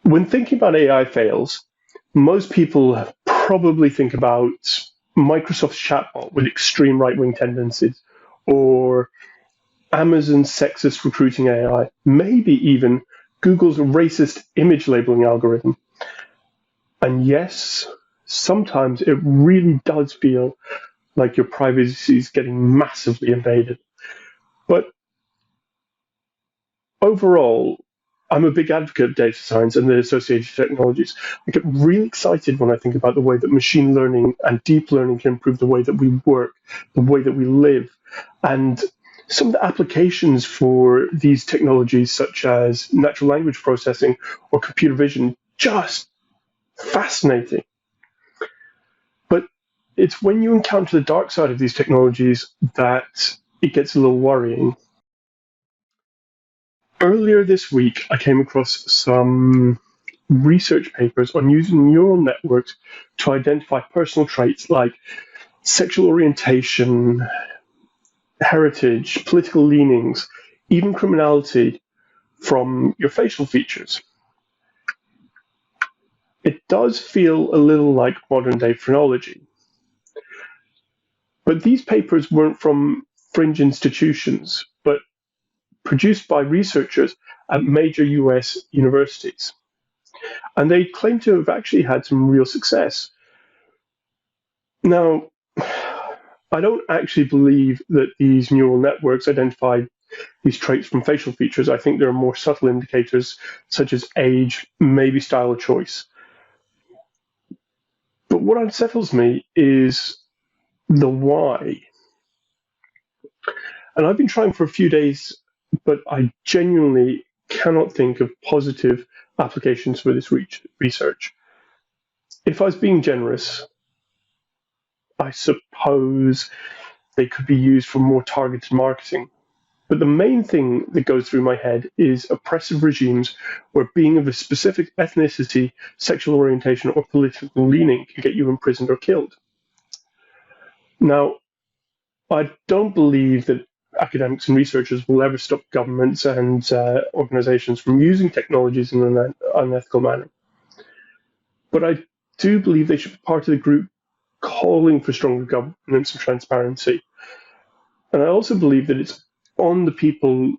When thinking about AI fails, most people probably think about Microsoft's chatbot with extreme right wing tendencies, or Amazon's sexist recruiting AI, maybe even Google's racist image labeling algorithm. And yes, sometimes it really does feel like your privacy is getting massively invaded. But overall, I'm a big advocate of data science and the associated technologies. I get really excited when I think about the way that machine learning and deep learning can improve the way that we work, the way that we live, and some of the applications for these technologies, such as natural language processing or computer vision, just fascinating. But it's when you encounter the dark side of these technologies that it gets a little worrying. Earlier this week, I came across some research papers on using neural networks to identify personal traits like sexual orientation, heritage, political leanings, even criminality from your facial features. It does feel a little like modern day phrenology. But these papers weren't from fringe institutions, but produced by researchers at major US universities. And they claim to have actually had some real success. Now, I don't actually believe that these neural networks identify these traits from facial features. I think there are more subtle indicators, such as age, maybe style of choice. But what unsettles me is the why. And I've been trying for a few days, but I genuinely cannot think of positive applications for this research. If I was being generous, I suppose they could be used for more targeted marketing. But the main thing that goes through my head is oppressive regimes where being of a specific ethnicity, sexual orientation, or political leaning can get you imprisoned or killed. Now, I don't believe that academics and researchers will ever stop governments and organizations from using technologies in an unethical manner. But I do believe they should be part of the group calling for stronger governance and transparency. And I also believe that it's on the people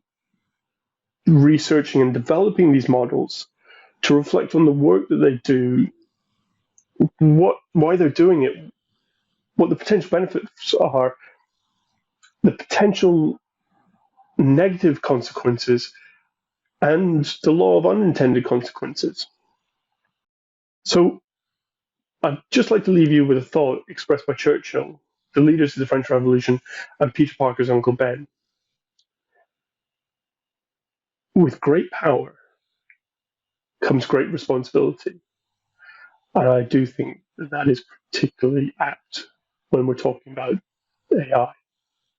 researching and developing these models to reflect on the work that they do, why they're doing it, what the potential benefits are, the potential negative consequences, and the law of unintended consequences. So I'd just like to leave you with a thought expressed by Churchill, the leaders of the French Revolution, and Peter Parker's Uncle Ben. With great power comes great responsibility. And I do think that is particularly apt when we're talking about AI.